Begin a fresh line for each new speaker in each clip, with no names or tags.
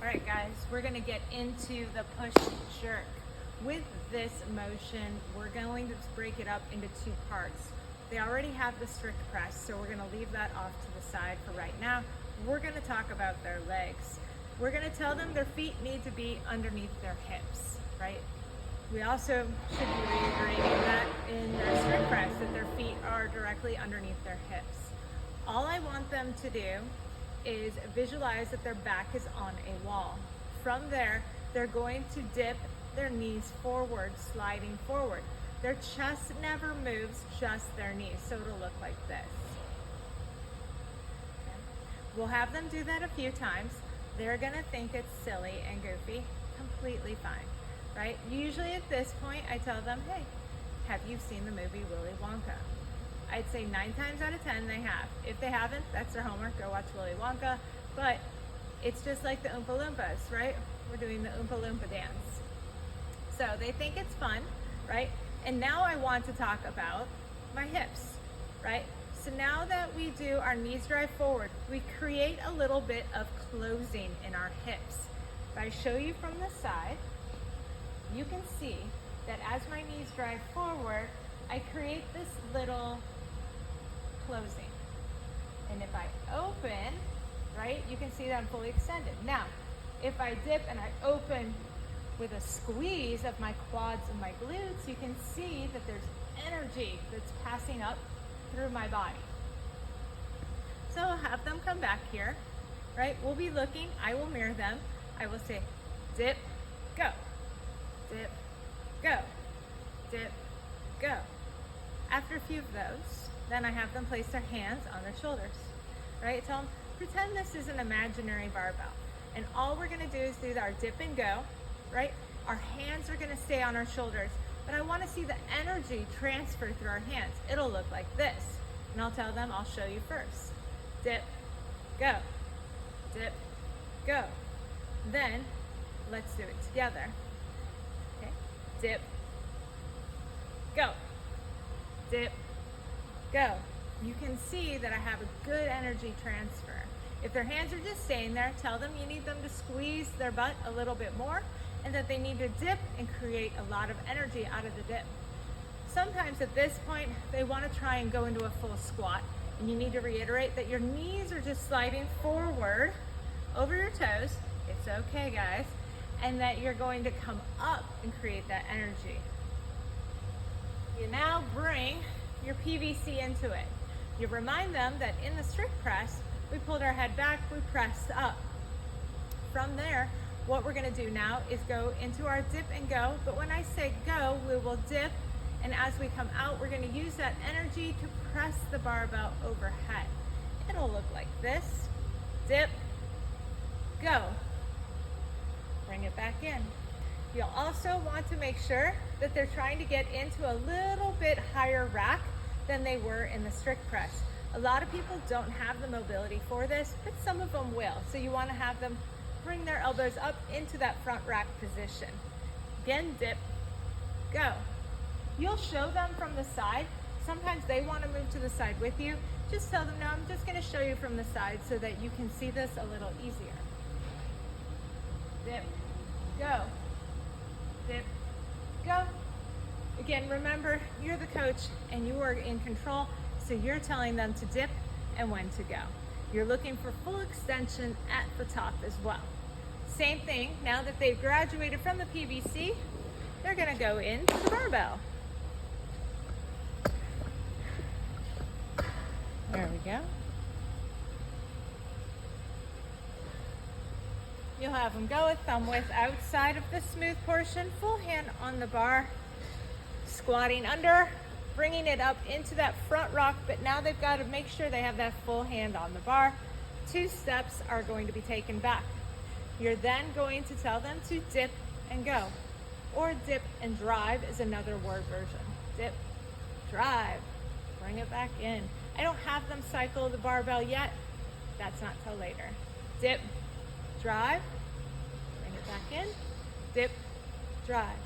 All right, guys, we're gonna get into the push jerk. With this motion, we're going to break it up into two parts. They already have the strict press, so we're gonna leave that off to the side for right now. We're gonna talk about their legs. We're gonna tell them their feet need to be underneath their hips, right? We also should be reiterating that in their strict press, that their feet are directly underneath their hips. All I want them to do is visualize that their back is on a wall. From there, they're going to dip their knees forward, sliding forward. Their chest never moves, just their knees, so it'll look like this. Okay. We'll have them do that a few times. They're gonna think it's silly and goofy, completely fine, right? Usually at this point, I tell them, hey, have you seen the movie Willy Wonka? I'd say 9 times out of 10 they have. If they haven't, that's their homework, go watch Willy Wonka. But it's just like the Oompa Loompas, right? We're doing the Oompa Loompa dance. So they think it's fun, right? And now I want to talk about my hips, right? So now that we do our knees drive forward, we create a little bit of closing in our hips. If I show you from the side, you can see that as my knees drive forward, I create this little closing. And if I open, right, you can see that I'm fully extended. Now, if I dip and I open with a squeeze of my quads and my glutes, you can see that there's energy that's passing up through my body. So I'll have them come back here, right? We'll be looking, I will mirror them. I will say, dip, go, dip, go, dip, go. After a few of those, then I have them place their hands on their shoulders, right? Tell them, pretend this is an imaginary barbell. And all we're gonna do is do our dip and go, right? Our hands are gonna stay on our shoulders, but I wanna see the energy transfer through our hands. It'll look like this. And I'll tell them, I'll show you first. Dip, go, dip, go. Then, let's do it together. Okay, dip, go, dip, go. You can see that I have a good energy transfer. If their hands are just staying there, tell them you need them to squeeze their butt a little bit more and that they need to dip and create a lot of energy out of the dip. Sometimes at this point, they want to try and go into a full squat, and you need to reiterate that your knees are just sliding forward over your toes. It's okay, guys. And that you're going to come up and create that energy. You now bring your PVC into it. You remind them that in the strict press, we pulled our head back, we pressed up. From there, what we're gonna do now is go into our dip and go, but when I say go, we will dip, and as we come out, we're gonna use that energy to press the barbell overhead. It'll look like this. Dip, go. Bring it back in. You'll also want to make sure that they're trying to get into a little bit higher rack than they were in the strict press. A lot of people don't have the mobility for this, but some of them will. So you want to have them bring their elbows up into that front rack position. Again, dip, go. You'll show them from the side. Sometimes they want to move to the side with you. Just tell them, no, I'm just going to show you from the side so that you can see this a little easier. Dip, go. Dip, go. Again, remember, you're the coach and you are in control, so you're telling them to dip and when to go. You're looking for full extension at the top as well. Same thing, now that they've graduated from the PVC, they're gonna go into the barbell. There we go. You'll have them go with thumb width outside of the smooth portion, full hand on the bar, squatting under, bringing it up into that front rock, but now they've got to make sure they have that full hand on the bar. 2 steps are going to be taken back. You're then going to tell them to dip and go, or dip and drive is another word version. Dip, drive, bring it back in. I don't have them cycle the barbell yet. That's not till later. Dip, drive, bring it back in, dip, drive.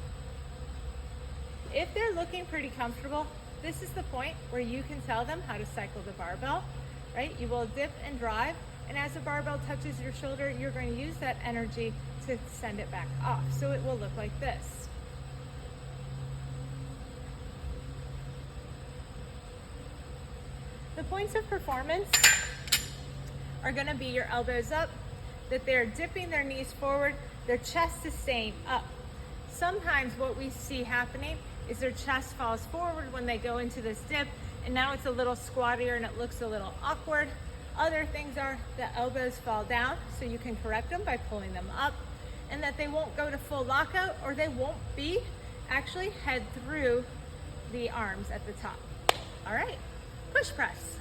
If they're looking pretty comfortable, this is the point where you can tell them how to cycle the barbell, right? You will dip and drive And as the barbell touches your shoulder, you're going to use that energy to send it back off. So it will look like this. The points of performance are going to be your elbows up, that they're dipping their knees forward, their chest is staying up. Sometimes what we see happening is their chest falls forward when they go into this dip, and now it's a little squattier and it looks a little awkward. Other things are the elbows fall down, so you can correct them by pulling them up, and that they won't go to full lockout, or they won't be actually head through the arms at the top. All right, push press.